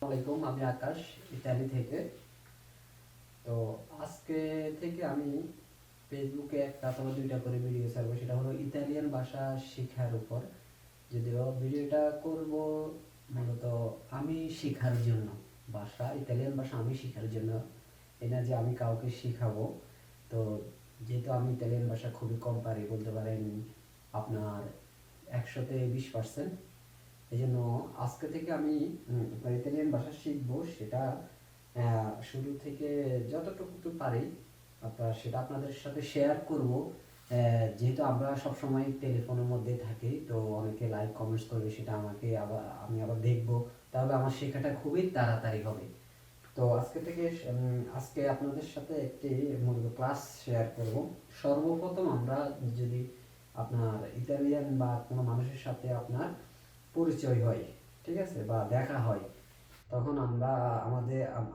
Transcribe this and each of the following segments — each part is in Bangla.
আসসালামাইকুম, আমি আকাশ ইতালি থেকে। তো আজকে থেকে আমি ফেসবুকে একটা অথবা দুইটা করে ভিডিও ছাড়বো, সেটা হলো ইতালিয়ান ভাষা শেখার উপর। যদিও ভিডিওটা করব মূলত আমি শেখার জন্য, ইতালিয়ান ভাষা আমি শেখার জন্য, এই না যে আমি কাউকে শেখাবো। তো যেহেতু আমি ইতালিয়ান ভাষা খুবই কম পারি, বলতে পারেন আপনার 100-তে 20%। এই জন্য আজকে থেকে আমি ইতালিয়ান ভাষা শিখবো। সেটা শুরু থেকে যতটুকু পারি সেটা আপনাদের সাথে শেয়ার করব। যেহেতু আমরা সবসময় টেলিফোনের মধ্যে থাকি, তো অনেকে লাইক কমেন্টস করবে, সেটা আমি আবার দেখবো, তাহলে আমার শেখাটা খুবই তাড়াতাড়ি হবে। তো আজকে আপনাদের সাথে একটি মূলত ক্লাস শেয়ার করব। সর্বপ্রথম আমরা যদি আপনার ইতালিয়ান বা কোনো মানুষের সাথে আপনার পরিচয় হয়, ঠিক আছে, বা দেখা হয়, তখন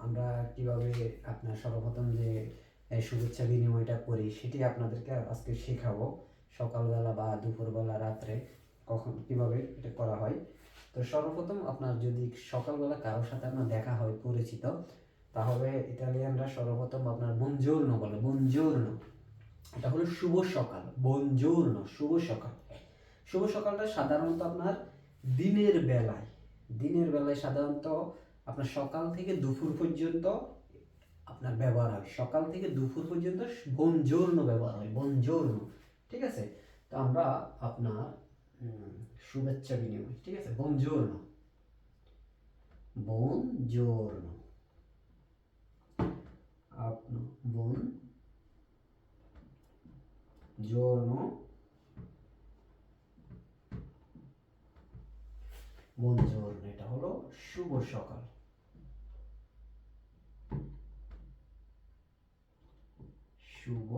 আমরা কিভাবে আপনার সর্বপ্রথম যে শুভেচ্ছা বিনিময়টা করি, সেটি আপনাদেরকে আজকে শেখাবো। সকালবেলা বা দুপুরবেলা, রাত্রে কখন কিভাবে এটা করা হয়। তো সর্বপ্রথম আপনার যদি সকালবেলা কারোর সাথে আপনার দেখা হয় পরিচিত, তাহলে ইতালিয়ানরা সর্বপ্রথম আপনার বনজোর্নো বলে। বনজোর্নো এটা হলো শুভ সকাল। বনজোর্নো শুভ সকাল। শুভ সকালটা সাধারণত আপনার দিনের বেলায় সাধারণত আপনার সকাল থেকে দুপুর পর্যন্ত আপনার ব্যবহার হয়। সকাল থেকে দুপুর পর্যন্ত বনজোর্নো ব্যবহার হয়। বনজোর্নো, ঠিক আছে। তো আমরা আপনার শুভেচ্ছা বিনিময়, ঠিক আছে, বনজোর্নো। বনজোর্নো আপনার বনজোর্নো বনজোর্নো এটা হলো শুভ সকাল। শুভ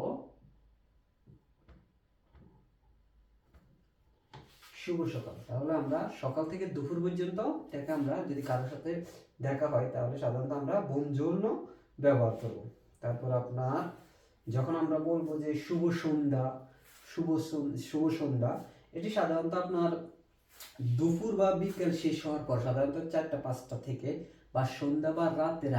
শুভ সকাল। তাহলে আমরা সকাল থেকে দুপুর পর্যন্ত আমরা যদি কারোর সাথে দেখা হয়, তাহলে সাধারণত আমরা বনজোর্নো ব্যবহার করব। তারপর আপনার যখন আমরা বলবো যে শুভ সন্ধ্যা, শুভ সন্ধ্যা, এটি সাধারণত আপনার দুপুর বা বিকেল শেষ হওয়ার পর, সাধারণত 4টা-5টা থেকে, বা সন্ধ্যা বা রাতের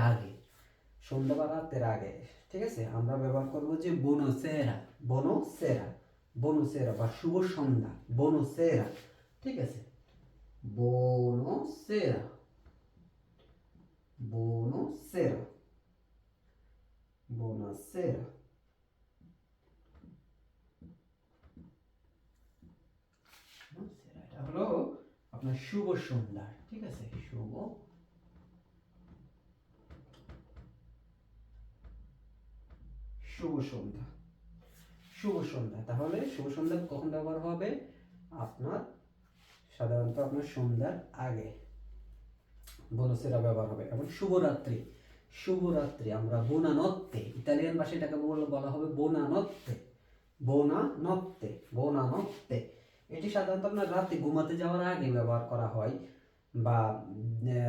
আগে, ঠিক আছে, আমরা ব্যবহার করব যে বোনোসেরা। বোনোসেরা বোনোসেরা বা শুভ সন্ধ্যা, বোনোসেরা, ঠিক আছে। বোনোসেরা বোনোসেরা বোনাসেরা এটা হলো আপনার শুভ সন্ধ্যা, ঠিক আছে। শুভ সন্ধ্যা শুভ সন্ধ্যা। তাহলে শুভ সন্ধ্যা কখন ব্যবহার হবে? আপনার সাধারণত আপনার সন্ধ্যার আগে বোনাসেরা ব্যবহার হবে। এবং শুভরাত্রি। শুভরাত্রি আমরা বোনানত্তে, ইতালিয়ান ভাষায় এটাকে বলা হবে বোনানত্তে। বোনানত্তে বোনানত্তে এটি সাধারণত আপনার রাতে ঘুমাতে যাওয়ার আগে ব্যবহার করা হয়, বা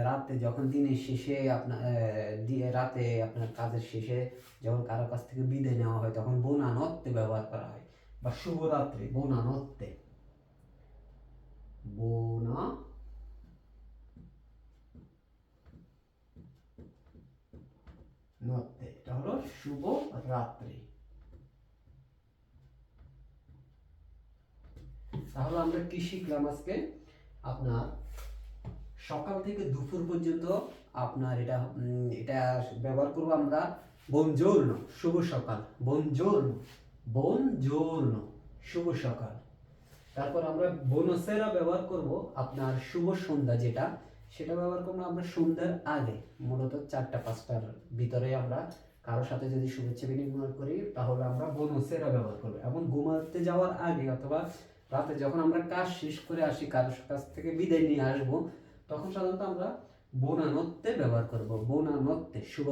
রাতে যখন দিনের শেষে রাতে আপনার কাজের শেষে যখন কারো কাছ থেকে বিদায় নেওয়া হয়, তখন বোনানত্তে ব্যবহার করা হয়। বা শুভরাত্রি, বোনানত্তে। বোনা নত্তে এটা হলো শুভ রাত্রি। তাহলে আমরা কি শিখলাম আজকে? আপনার সকাল থেকে দুপুর পর্যন্ত আপনার এটা ব্যবহার করব আমরা বনজোর্নো, শুভ সকাল। বনজোর্নো বনজোর্নো শুভ সকাল। তারপর আমরা বোনাসেরা ব্যবহার করব আপনার শুভ সন্ধ্যা, সেটা ব্যবহার করবো আমরা সন্ধ্যার আগে, মূলত 4টা-5টার ভিতরে। আমরা কারোর সাথে যদি শুভেচ্ছা বিনিময় করি, তাহলে আমরা বোনাসেরা ব্যবহার করবো। এবং ঘুমাতে যাওয়ার আগে অথবা রাতে যখন আমরা কাজ শেষ করে আসি, কারোর কাছ থেকে বিদায় নিয়ে আসবো, তখন সাধারণত আমরা বোনানত্তে ব্যবহার করব। বোনানত্তে শুভ